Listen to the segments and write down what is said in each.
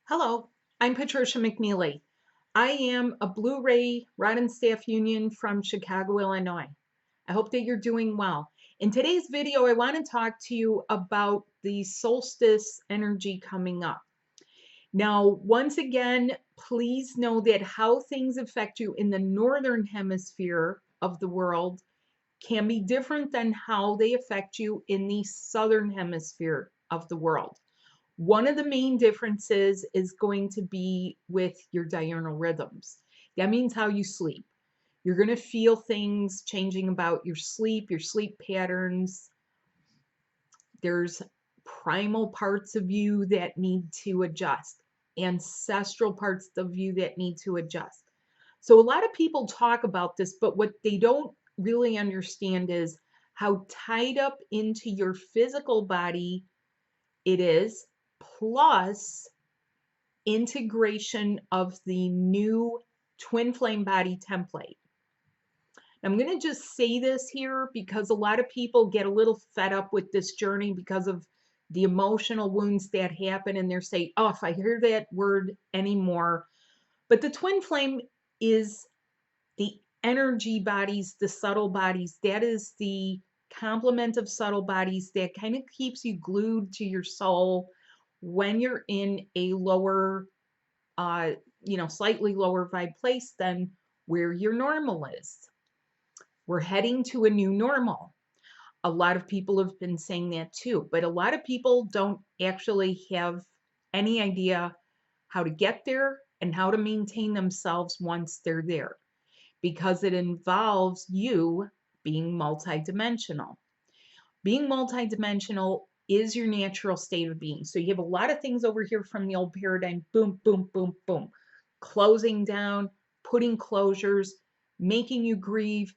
Hello, I'm Patricia McNeely. I am a Blu-ray Rod and Staff Union from Chicago, Illinois. I hope that you're doing well. In today's video, I want to talk to you about the solstice energy coming up. Now, once again, please know that how things affect you in the northern hemisphere of the world can be different than how they affect you in the southern hemisphere of the world. One of the main differences is going to be with your diurnal rhythms. That means how you sleep. You're going to feel things changing about your sleep patterns. There's primal parts of you that need to adjust, ancestral parts of you that need to adjust. So a lot of people talk about this, but what they don't really understand is how tied up into your physical body it is, plus integration of the new twin flame body template. I'm going to just say this here because a lot of people get a little fed up with this journey because of the emotional wounds that happen, and they're saying, oh, if I hear that word anymore. But the twin flame is the energy bodies, the subtle bodies. That is the complement of subtle bodies that kind of keeps you glued to your soul when you're in a lower, slightly lower vibe place than where your normal is. We're heading to a new normal. A lot of people have been saying that too, but a lot of people don't actually have any idea how to get there and how to maintain themselves once they're there, because it involves you being multidimensional. Being multidimensional is your natural state of being. So you have a lot of things over here from the old paradigm, boom, boom, boom, boom, closing down, putting closures, making you grieve,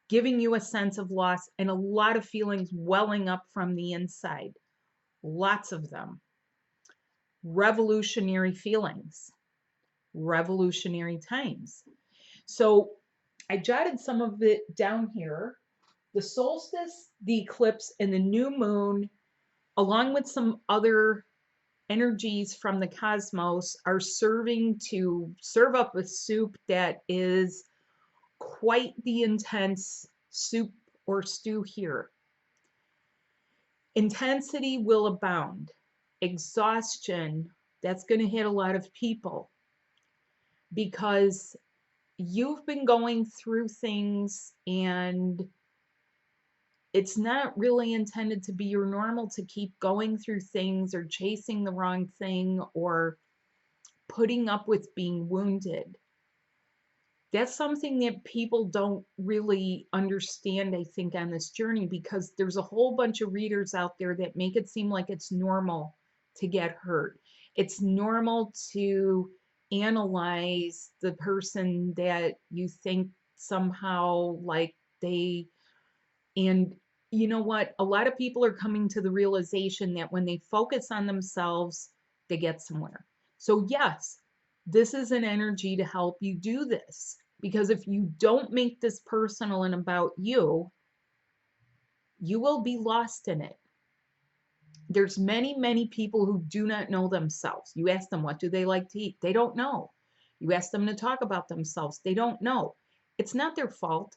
giving you a sense of loss, and a lot of feelings welling up from the inside. Lots of them. Revolutionary feelings, revolutionary times. So I jotted some of it down here. The solstice, the eclipse, and the new moon, along with some other energies from the cosmos, are serving to serve up a soup that is quite the intense soup or stew here. Intensity will abound. Exhaustion, that's going to hit a lot of people because you've been going through things and it's not really intended to be your normal to keep going through things or chasing the wrong thing or putting up with being wounded. That's something that people don't really understand, I think, on this journey, because there's a whole bunch of readers out there that make it seem like it's normal to get hurt. It's normal to analyze the person that you think somehow like they, and you know what? A lot of people are coming to the realization that when they focus on themselves, they get somewhere. So, yes, this is an energy to help you do this. Because if you don't make this personal and about you, you will be lost in it. There's many, many people who do not know themselves. You ask them, what do they like to eat? They don't know. You ask them to talk about themselves. They don't know. It's not their fault.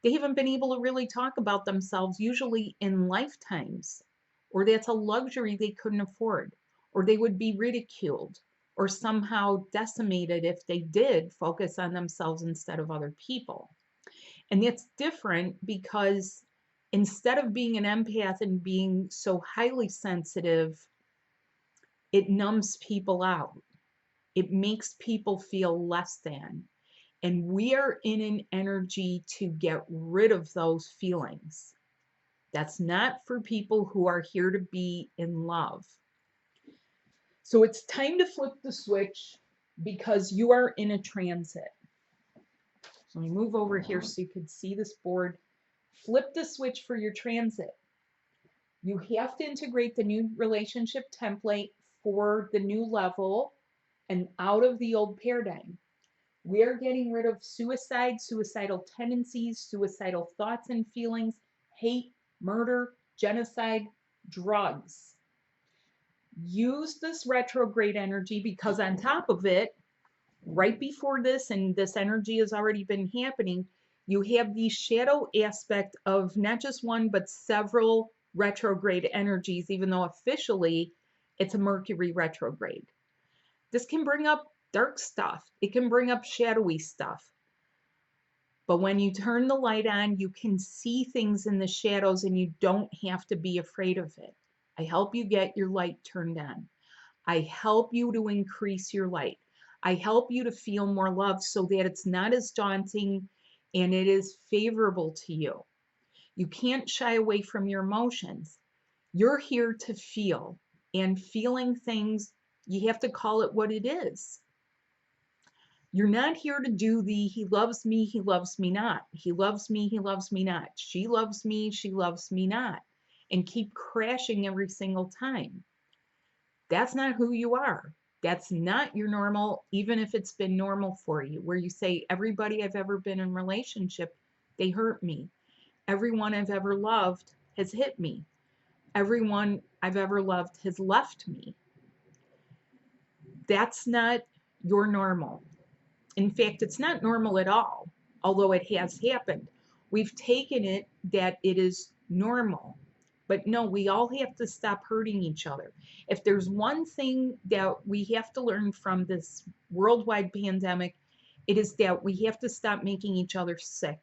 They haven't been able to really talk about themselves usually in lifetimes, or that's a luxury they couldn't afford, or they would be ridiculed or somehow decimated if they did focus on themselves instead of other people. And that's different because instead of being an empath and being so highly sensitive, it numbs people out. It makes people feel less than. And we are in an energy to get rid of those feelings. That's not for people who are here to be in love. So it's time to flip the switch because you are in a transit. So let me move over here so you can see this board. Flip the switch for your transit. You have to integrate the new relationship template for the new level and out of the old paradigm. We are getting rid of suicide, suicidal tendencies, suicidal thoughts and feelings, hate, murder, genocide, drugs. Use this retrograde energy because on top of it, right before this, and this energy has already been happening, you have the shadow aspect of not just one, but several retrograde energies, even though officially it's a Mercury retrograde. This can bring up dark stuff, it can bring up shadowy stuff. But when you turn the light on, you can see things in the shadows and you don't have to be afraid of it. I help you get your light turned on. I help you to increase your light. I help you to feel more love so that it's not as daunting and it is favorable to you. You can't shy away from your emotions. You're here to feel, and feeling things, you have to call it what it is. You're not here to do the he loves me not. He loves me, he loves me not. She loves me, she loves me not. And keep crashing every single time. That's not who you are. That's not your normal, even if it's been normal for you, where you say, everybody I've ever been in relationship, they hurt me. Everyone I've ever loved has hit me. Everyone I've ever loved has left me. That's not your normal. In fact, it's not normal at all, although it has happened. We've taken it that it is normal. But no, we all have to stop hurting each other. If there's one thing that we have to learn from this worldwide pandemic, it is that we have to stop making each other sick.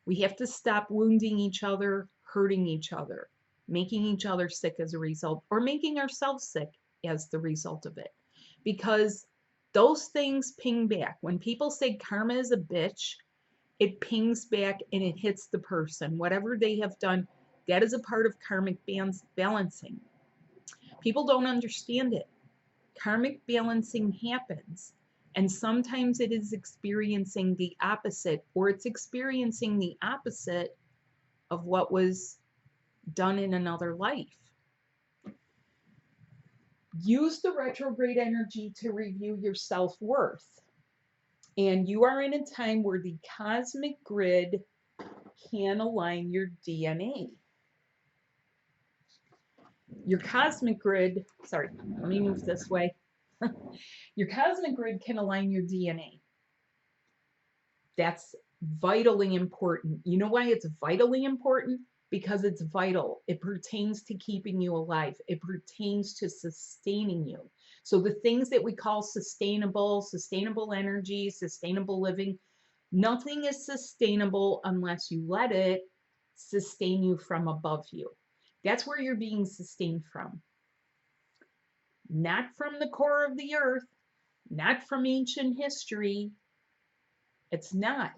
We have to stop wounding each other, hurting each other, making each other sick as a result, or making ourselves sick as the result of it. Because those things ping back. When people say karma is a bitch, it pings back and it hits the person. Whatever they have done, that is a part of karmic balancing. People don't understand it. Karmic balancing happens, and sometimes it is experiencing the opposite, or it's experiencing the opposite of what was done in another life. Use the retrograde energy to review your self-worth. And you are in a time where the cosmic grid can align your DNA. Your cosmic grid, sorry, let me move this way. Your cosmic grid can align your DNA. That's vitally important. You know why it's vitally important? Because it's vital. It pertains to keeping you alive. It pertains to sustaining you. So the things that we call sustainable energy, sustainable living, nothing is sustainable unless you let it sustain you from above you. That's where you're being sustained from. Not from the core of the earth, not from ancient history. It's not.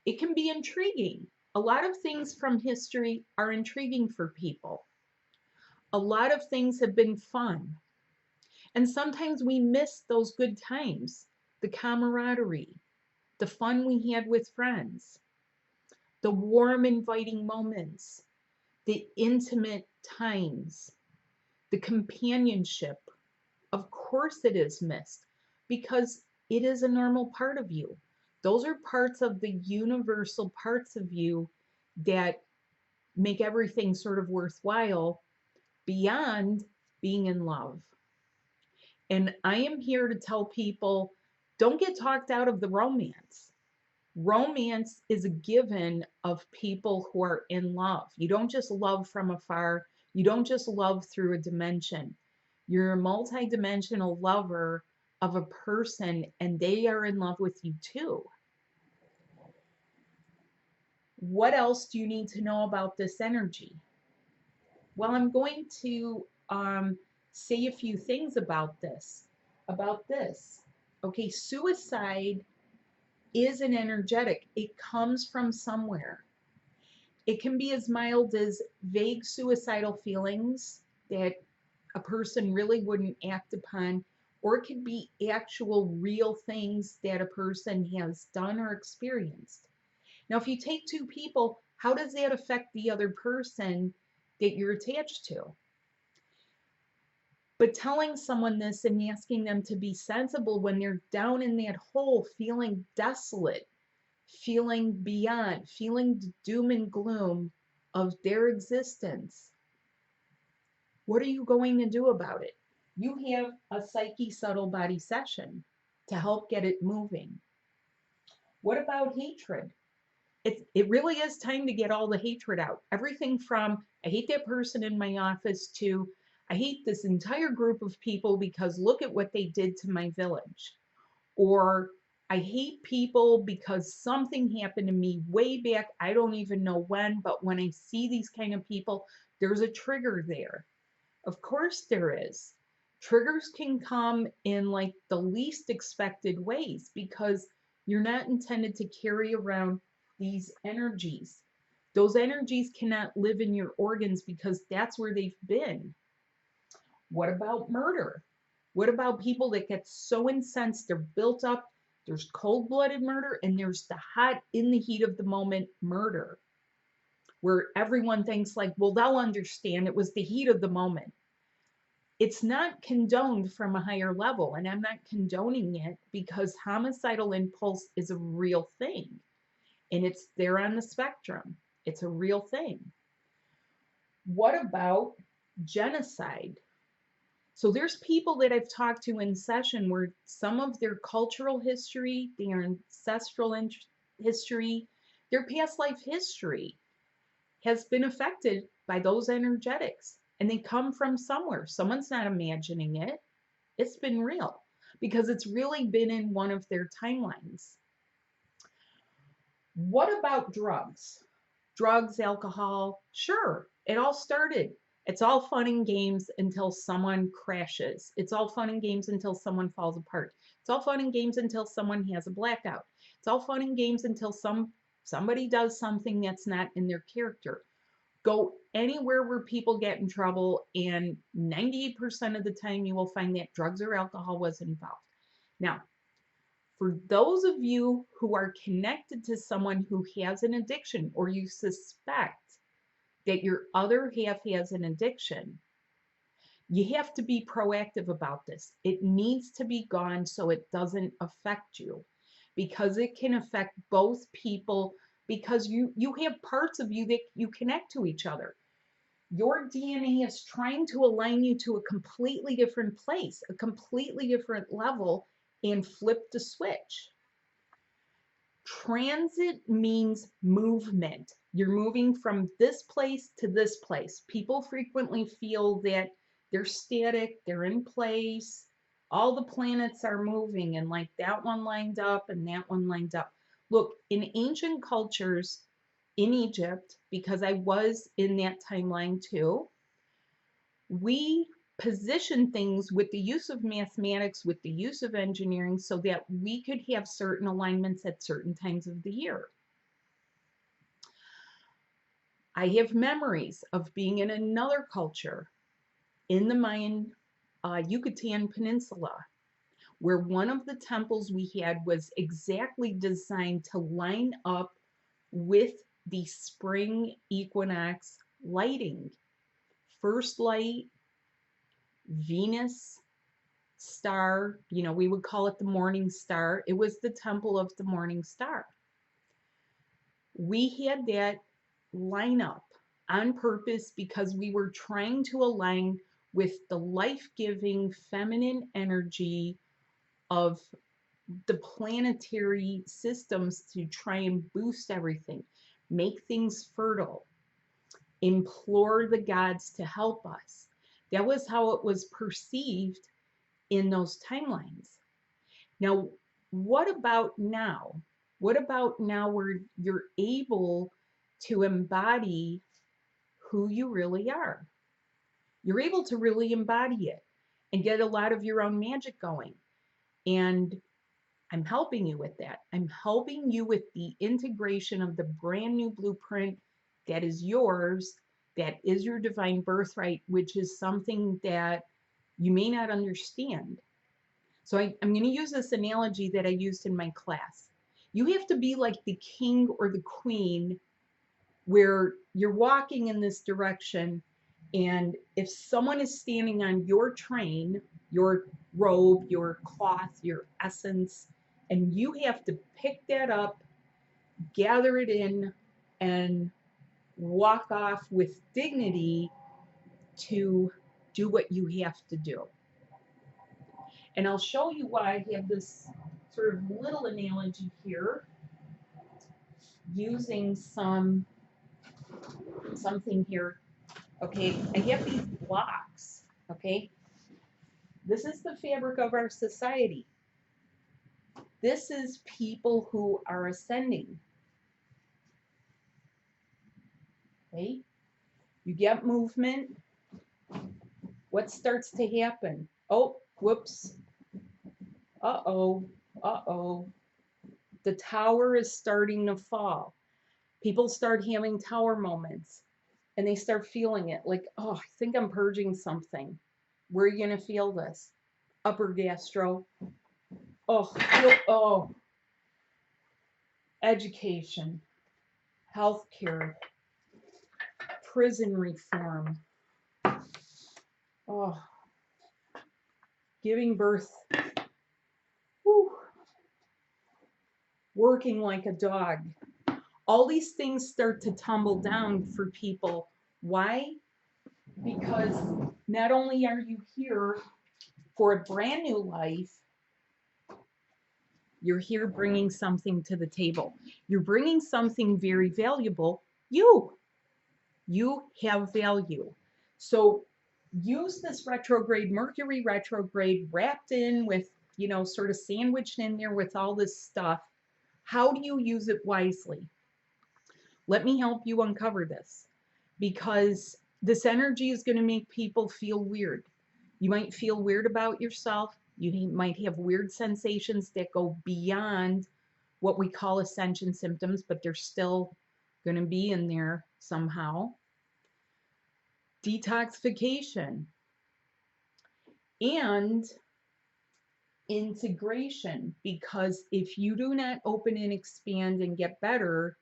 It can be intriguing. A lot of things from history are intriguing for people. A lot of things have been fun. And sometimes we miss those good times, the camaraderie, the fun we had with friends, the warm, inviting moments, the intimate times, the companionship. Of course it is missed because it is a normal part of you. Those are parts of the universal parts of you that make everything sort of worthwhile beyond being in love. And I am here to tell people, don't get talked out of the romance. Romance is a given of people who are in love. You don't just love from afar. You don't just love through a dimension. You're a multi-dimensional lover of a person, and they are in love with you too. What else do you need to know about this energy? Well, I'm going to say a few things about this. Okay, suicide is an energetic. It comes from somewhere. It can be as mild as vague suicidal feelings that a person really wouldn't act upon, or it could be actual real things that a person has done or experienced. Now, if you take two people, how does that affect the other person that you're attached to? But telling someone this and asking them to be sensible when they're down in that hole, feeling desolate, feeling beyond, feeling the doom and gloom of their existence, What are you going to do about it? You have a Psyche Subtle Body session to help get it moving. What about hatred? It really is time to get all the hatred out. Everything from I hate that person in my office to I hate this entire group of people because look at what they did to my village. Or I hate people because something happened to me way back. I don't even know when, but when I see these kind of people, there's a trigger there. Of course there is. Triggers can come in like the least expected ways because you're not intended to carry around these energies. Those energies cannot live in your organs because that's where they've been. What about murder? What about people that get so incensed, they're built up? There's cold blooded murder and there's the hot, in the heat of the moment murder, where everyone thinks, like, well, they'll understand. It was the heat of the moment. It's not condoned from a higher level, and I'm not condoning it because homicidal impulse is a real thing and it's there on the spectrum. It's a real thing. What about genocide? So there's people that I've talked to in session where some of their cultural history, their ancestral history, their past life history has been affected by those energetics. And they come from somewhere. Someone's not imagining it. It's been real because it's really been in one of their timelines. What about drugs? Drugs, alcohol, sure, it all started. It's all fun and games until someone crashes. It's all fun and games until someone falls apart. It's all fun and games until someone has a blackout. It's all fun and games until somebody does something that's not in their character. Go anywhere where people get in trouble, and 98% of the time you will find that drugs or alcohol was involved. Now, for those of you who are connected to someone who has an addiction, or you suspect that your other half has an addiction, you have to be proactive about this. It needs to be gone so it doesn't affect you, because it can affect both people, because you have parts of you that you connect to each other. Your DNA is trying to align you to a completely different place, a completely different level, and flip the switch. Transit means movement. You're moving from this place to this place. People frequently feel that they're static, they're in place, all the planets are moving, and like that one lined up and that one lined up. Look, in ancient cultures in Egypt, because I was in that timeline too, we position things with the use of mathematics, with the use of engineering, so that we could have certain alignments at certain times of the year. I have memories of being in another culture in the Mayan Yucatan Peninsula, where one of the temples we had was exactly designed to line up with the spring equinox lighting. First light, Venus star, we would call it the morning star. It was the temple of the morning star. We had that lineup on purpose because we were trying to align with the life-giving feminine energy of the planetary systems to try and boost everything, make things fertile, implore the gods to help us. That was how it was perceived in those timelines. Now, what about now? What about now where you're able to embody who you really are? You're able to really embody it and get a lot of your own magic going. And I'm helping you with that. I'm helping you with the integration of the brand new blueprint that is yours, that is your divine birthright, which is something that you may not understand. So I'm going to use this analogy that I used in my class. You have to be like the king or the queen, where you're walking in this direction, and if someone is standing on your train, your robe, your cloth, your essence, and you have to pick that up, gather it in, and walk off with dignity to do what you have to do. And I'll show you why I have this sort of little analogy here using something here. Okay, I have these blocks. Okay, this is the fabric of our society. This is people who are ascending. Okay, you get movement. What starts to happen? Oh, whoops. Uh-oh. Uh-oh. The tower is starting to fall. People start having tower moments and they start feeling it like, oh, I think I'm purging something. Where are you going to feel this? Upper gastro. Oh, education, healthcare, prison reform. Oh, giving birth. Whew. Working like a dog. All these things start to tumble down for people. Why? Because not only are you here for a brand new life, you're here bringing something to the table. You're bringing something very valuable. You have value. So use this retrograde, Mercury retrograde, wrapped in with, sort of sandwiched in there with all this stuff. How do you use it wisely? Let me help you uncover this, because this energy is going to make people feel weird. You might feel weird about yourself. You might have weird sensations that go beyond what we call ascension symptoms, but they're still going to be in there somehow. Detoxification and integration, because if you do not open and expand and get better,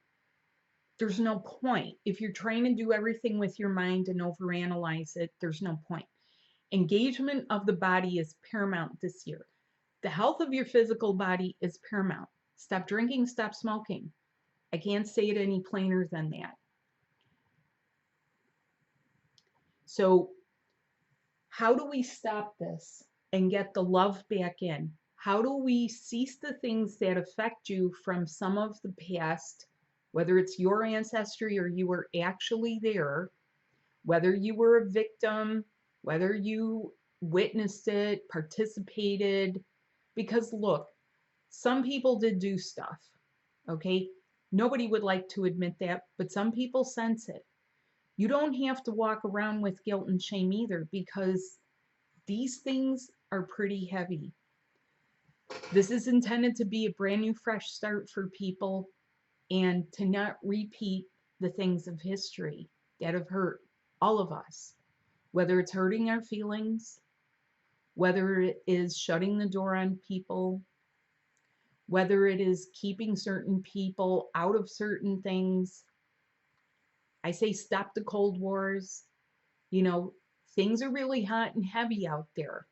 there's no point. If you're trying to do everything with your mind and overanalyze it, there's no point. Engagement of the body is paramount this year. The health of your physical body is paramount. Stop drinking, stop smoking. I can't say it any plainer than that. So, how do we stop this and get the love back in? How do we cease the things that affect you from some of the past, whether it's your ancestry or you were actually there, whether you were a victim, whether you witnessed it, participated? Because look, some people did do stuff, okay? Nobody would like to admit that, but some people sense it. You don't have to walk around with guilt and shame either, because these things are pretty heavy. This is intended to be a brand new, fresh start for people and to not repeat the things of history that have hurt all of us, whether it's hurting our feelings, whether it is shutting the door on people, whether it is keeping certain people out of certain things. I say stop the Cold Wars. Things are really hot and heavy out there.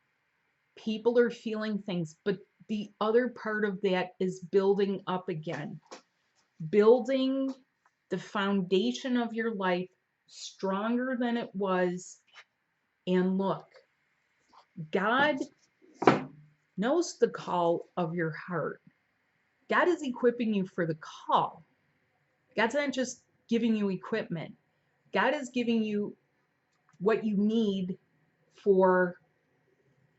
People are feeling things, but the other part of that is building up again, building the foundation of your life stronger than it was. And look, God knows the call of your heart. God is equipping you for the call. God's not just giving you equipment. God is giving you what you need for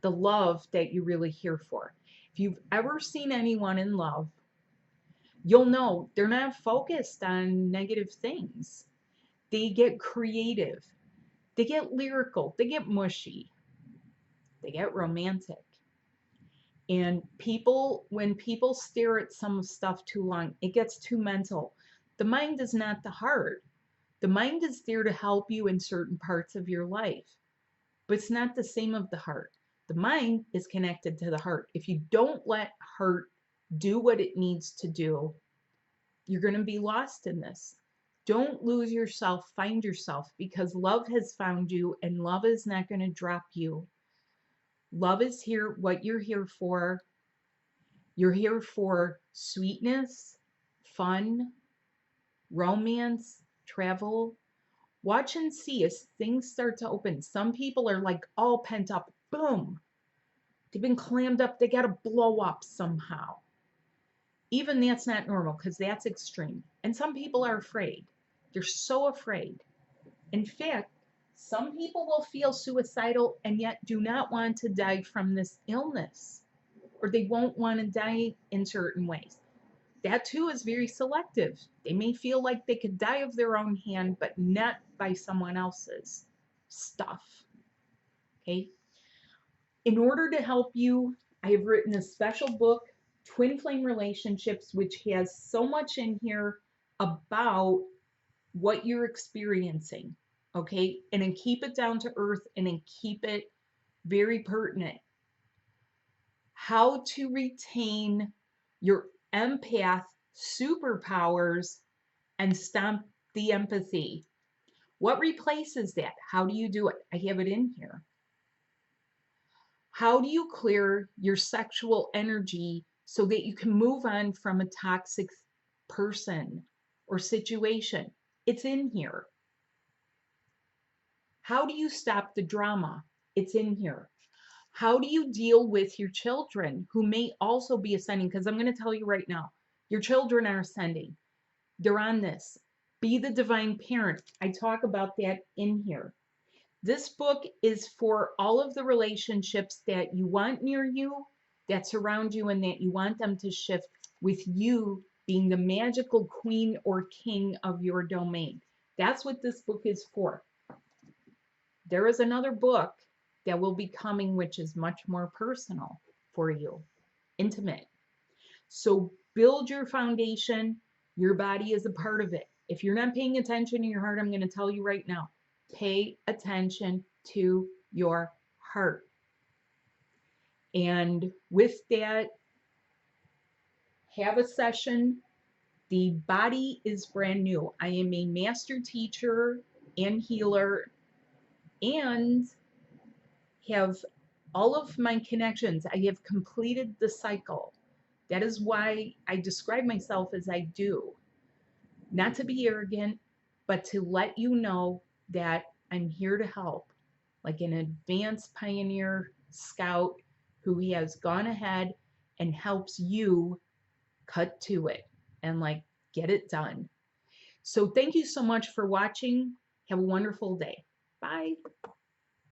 the love that you're really here for. If you've ever seen anyone in love, you'll know they're not focused on negative things. They get creative. They get lyrical. They get mushy. They get romantic. And when people stare at some stuff too long, it gets too mental. The mind is not the heart. The mind is there to help you in certain parts of your life, but it's not the same of the heart. The mind is connected to the heart. If you don't let heart do what it needs to do, you're going to be lost in this. Don't lose yourself, find yourself, because love has found you and love is not going to drop you. Love is here, what you're here for. You're here for sweetness, fun, romance, travel, Watch and see as things start to open. Some people are like all pent up. Boom. They've been clammed up. They got to blow up somehow. Even that's not normal because that's extreme. And some people are afraid. They're so afraid. In fact, some people will feel suicidal and yet do not want to die from this illness, or they won't want to die in certain ways. That too is very selective. They may feel like they could die of their own hand, but not by someone else's stuff. Okay. In order to help you, I have written a special book, Twin Flame Relationships, which has so much in here about what you're experiencing. Okay. And then keep it down to earth and then keep it very pertinent. How to retain your empath superpowers and stomp the empathy. What replaces that? How do you do it? I have it in here. How do you clear your sexual energy so that you can move on from a toxic person or situation? It's in here. How do you stop the drama? It's in here. How do you deal with your children who may also be ascending? Because I'm going to tell you right now, your children are ascending. They're on this. Be the divine parent. I talk about that in here. This book is for all of the relationships that you want near you, that surround you, and that you want them to shift, with you being the magical queen or king of your domain. That's what this book is for. There is another book that will be coming, which is much more personal for you, intimate. So build your foundation. Your body is a part of it. If you're not paying attention to your heart, I'm going to tell you right now, pay attention to your heart. And with that, have a session. The body is brand new. I am a master teacher and healer and have all of my connections. I have completed the cycle. That is why I describe myself as I do. Not to be arrogant, but to let you know that I'm here to help, like an advanced pioneer scout who has gone ahead and helps you cut to it and like get it done. So thank you so much for watching. Have a wonderful day. Bye.